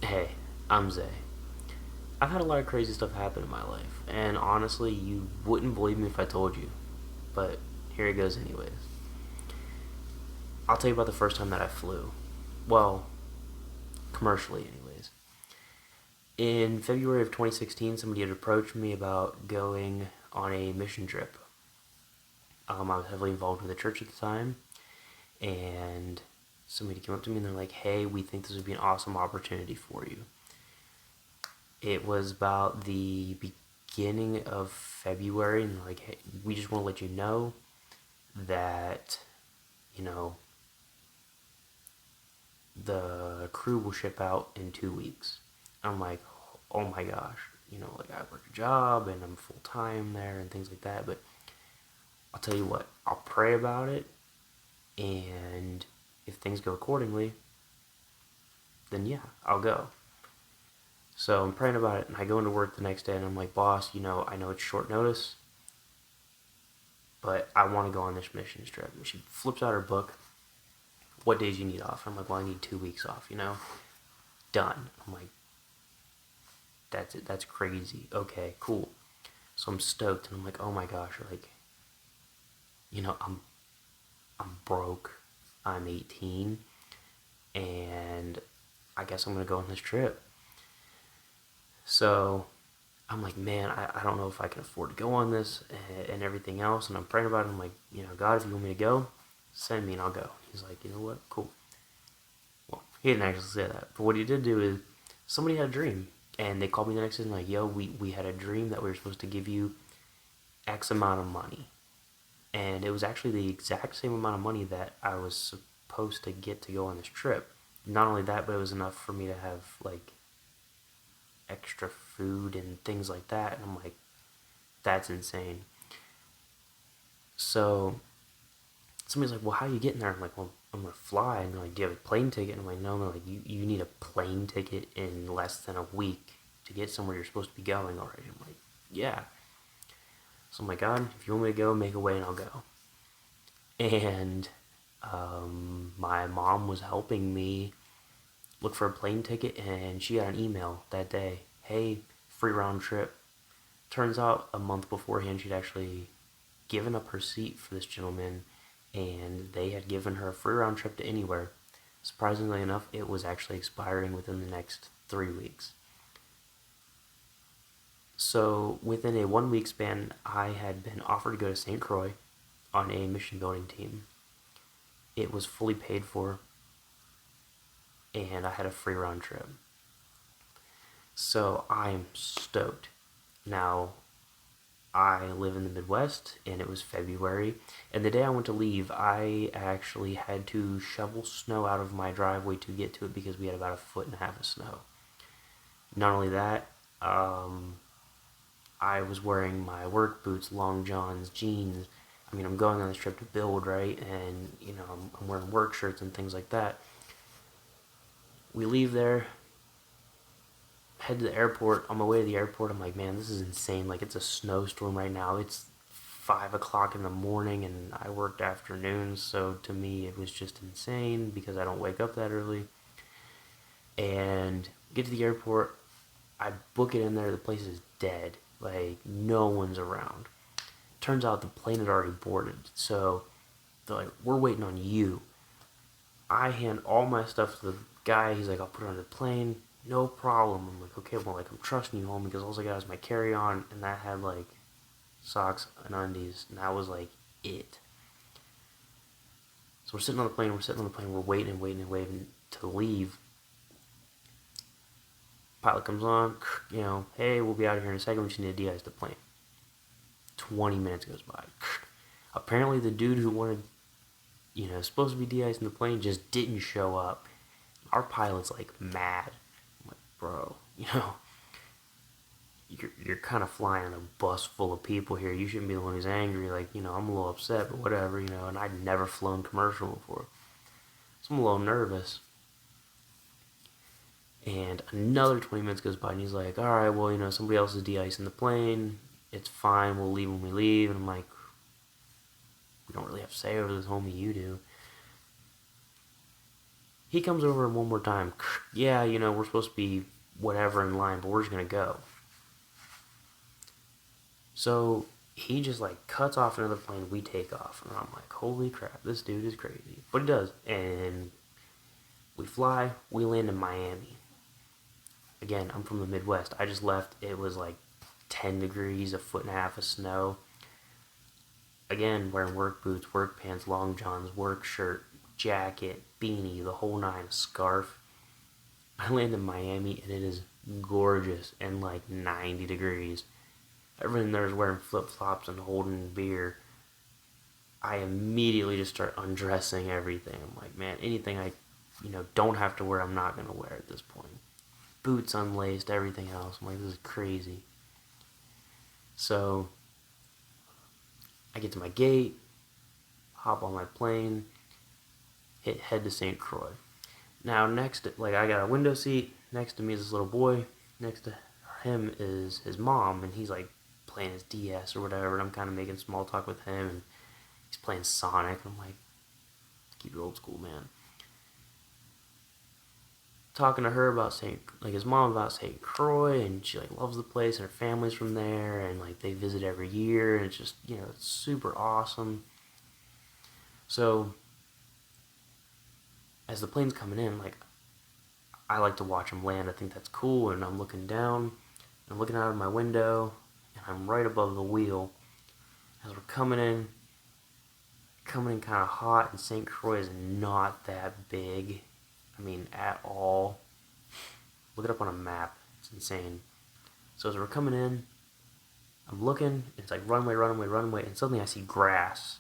Hey, I'm Zay. I've had a lot of crazy stuff happen in my life, and honestly, you wouldn't believe me if I told you, but here it goes anyways. I'll tell you about the first time that I flew. Well, commercially, anyways. In February of 2016, somebody had approached me about going on a mission trip. I was heavily involved with the church at the time, and somebody came up to me and they're like, hey, we think this would be an awesome opportunity for you. It was about the beginning of February, and like, hey, we just want to let you know that, you know, the crew will ship out in 2 weeks. I'm like, oh my gosh, like I work a job and I'm full time there and things like that. But I'll tell you what, I'll pray about it, and if things go accordingly, then yeah, I'll go. So I'm praying about it, and I go into work the next day, and I'm like, boss, I know it's short notice, but I want to go on this mission trip. And she flips out her book. What days you need off? I'm like, well, I need 2 weeks off. Done. I'm like, that's it. That's crazy. Okay, cool. So I'm stoked, and I'm like, oh my gosh, like, you know, I'm I'm broke. I'm 18, and I guess I'm gonna go on this trip. So I'm like, man, I don't know if I can afford to go on this and everything else. And I'm praying about it. I'm like, God, if you want me to go, send me and I'll go. He's like, you know what? Cool. Well, he didn't actually say that. But what he did do is somebody had a dream. And they called me the next day and like, yo, we had a dream that we were supposed to give you X amount of money. And it was actually the exact same amount of money that I was supposed to get to go on this trip. Not only that, but it was enough for me to have like extra food and things like that. And I'm like, that's insane. So somebody's like, well, how are you getting there? I'm like, well, I'm gonna fly. And they're like, do you have a plane ticket? And I'm like, no. And they're like, you need a plane ticket in less than a week to get somewhere you're supposed to be going already. I'm like, yeah. So I'm like, God, if you want me to go, make a way and I'll go. And my mom was helping me look for a plane ticket, and she got an email that day. Hey, free round trip. Turns out a month beforehand, she'd actually given up her seat for this gentleman, and they had given her a free round trip to anywhere. Surprisingly enough, it was actually expiring within the next 3 weeks. So within a 1 week span, I had been offered to go to St. Croix on a mission building team. It was fully paid for, and I had a free round trip. So I'm stoked. Now, I live in the Midwest, and it was February. And the day I went to leave, I actually had to shovel snow out of my driveway to get to it because we had about a foot and a half of snow. Not only that, I was wearing my work boots, long johns, jeans. I mean, I'm going on this trip to build, right? And, I'm wearing work shirts and things like that. We leave there, head to the airport. On my way to the airport, I'm like, man, this is insane. Like, it's a snowstorm right now. It's 5 o'clock in the morning, and I worked afternoons, so to me, it was just insane because I don't wake up that early. And get to the airport, I book it in there. The place is dead. Like, no one's around. Turns out the plane had already boarded, so they're like, we're waiting on you. I hand all my stuff to the guy. He's like, I'll put it on the plane. No problem. I'm like, okay, well, like, I'm trusting you, home because all I got is my carry on, and that had, like, socks and undies, and that was, like, it. So we're waiting and waiting and waiting to leave. Pilot comes on, hey, we'll be out of here in a second. We just need to de-ice the plane. 20 minutes goes by. Apparently, the dude who wanted, supposed to be de-icing the plane just didn't show up. Our pilot's like mad. I'm like, bro, you're kind of flying a bus full of people here. You shouldn't be the one who's angry. Like, I'm a little upset, but whatever, and I'd never flown commercial before. So I'm a little nervous. And another 20 minutes goes by, and he's like, all right, well, somebody else is de-icing the plane. It's fine. We'll leave when we leave. And I'm like, we don't really have to say over this, homie. You do. He comes over one more time. Yeah, we're supposed to be whatever in line, but we're just going to go. So he just like cuts off another plane. We take off. And I'm like, holy crap, this dude is crazy. But he does. And we fly. We land in Miami. Again, I'm from the Midwest. I just left. It was like 10 degrees, a foot and a half of snow. Again, wearing work boots, work pants, long johns, work shirt, jacket, beanie, the whole nine, scarf. I land in Miami and it is gorgeous and like 90 degrees. Everyone there is wearing flip flops and holding beer. I immediately just start undressing everything. I'm like, man, anything I, don't have to wear, I'm not gonna wear at this point. Boots unlaced, everything else. I'm like, this is crazy. So I get to my gate, hop on my plane, head to St. Croix. Now I got a window seat. Next to me is this little boy. Next to him is his mom, and he's like playing his DS or whatever. And I'm kind of making small talk with him, and he's playing Sonic. And I'm like, keep it old school, man. Talking to her about his mom about St. Croix, and she like loves the place, and her family's from there, and like they visit every year, and it's just it's super awesome. So as the plane's coming in, like I like to watch them land. I think that's cool, and I'm looking down, I'm looking out of my window, and I'm right above the wheel as we're coming in kind of hot, and St. Croix is not that big. I mean, at all. Look it up on a map. It's insane. So as we're coming in, I'm looking. It's like runway, and suddenly I see grass.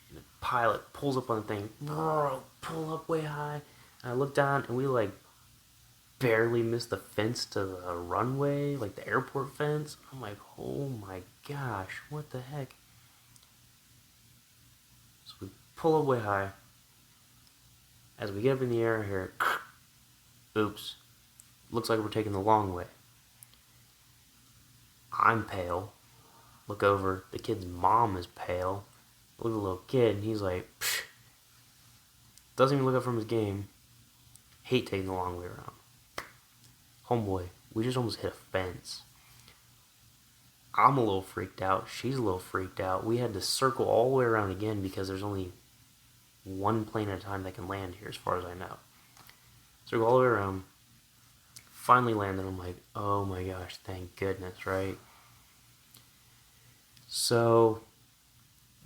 And the pilot pulls up on the thing. Pull up way high. And I look down, and we like barely missed the fence to the runway, like the airport fence. I'm like, oh my gosh, what the heck? So we pull up way high. As we get up in the air, I hear, oops, looks like we're taking the long way. I'm pale. Look over, the kid's mom is pale. Look at the little kid, and he's like, psh. Doesn't even look up from his game. Hate taking the long way around. Homeboy, we just almost hit a fence. I'm a little freaked out. She's a little freaked out. We had to circle all the way around again because there's only one plane at a time that can land here, as far as I know. So we go all the way around. Finally landed. I'm like, oh my gosh, thank goodness, right? So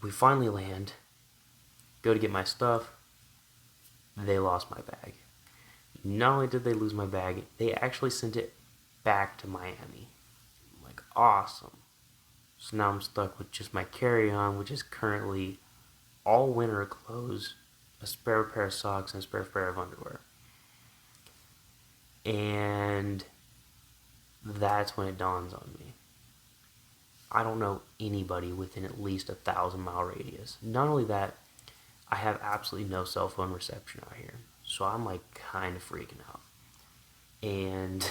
we finally land. Go to get my stuff. They lost my bag. Not only did they lose my bag, they actually sent it back to Miami. I'm like, awesome. So now I'm stuck with just my carry-on, which is currently all winter clothes, a spare pair of socks, and a spare pair of underwear. And that's when it dawns on me. I don't know anybody within at least 1,000-mile radius. Not only that, I have absolutely no cell phone reception out here. So I'm like kind of freaking out. And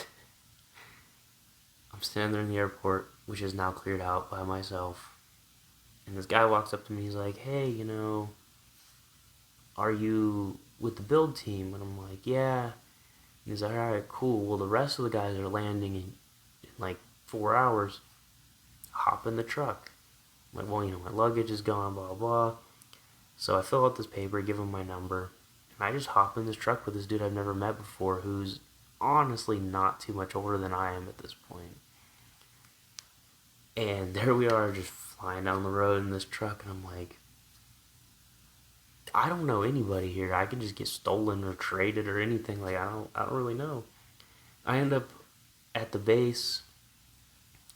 I'm standing there in the airport, which is now cleared out by myself. And this guy walks up to me, he's like, hey, are you with the build team? And I'm like, yeah. And he's like, alright, cool. Well, the rest of the guys are landing in like 4 hours. Hop in the truck. I'm like, well, my luggage is gone, blah, blah. So I fill out this paper, give him my number, and I just hop in this truck with this dude I've never met before, who's honestly not too much older than I am at this point. And there we are, just flying down the road in this truck, and I'm like, I don't know anybody here. I could just get stolen or traded or anything. Like, I don't really know. I end up at the base.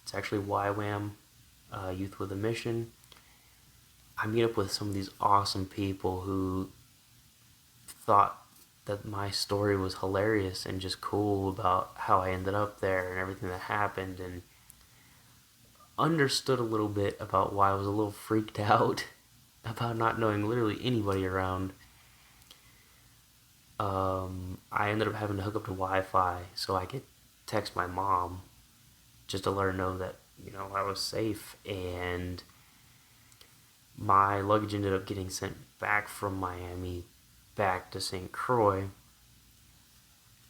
It's actually YWAM, Youth with a Mission. I meet up with some of these awesome people who thought that my story was hilarious and just cool about how I ended up there and everything that happened, and understood a little bit about why I was a little freaked out about not knowing literally anybody around. I ended up having to hook up to Wi-Fi so I could text my mom just to let her know that, I was safe, and my luggage ended up getting sent back from Miami back to St. Croix,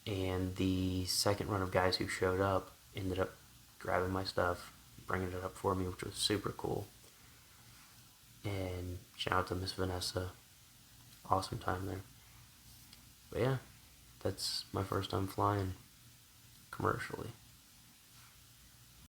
and the second run of guys who showed up ended up grabbing my stuff, bringing it up for me, which was super cool. And shout out to Miss Vanessa. Awesome time there. But yeah, that's my first time flying commercially.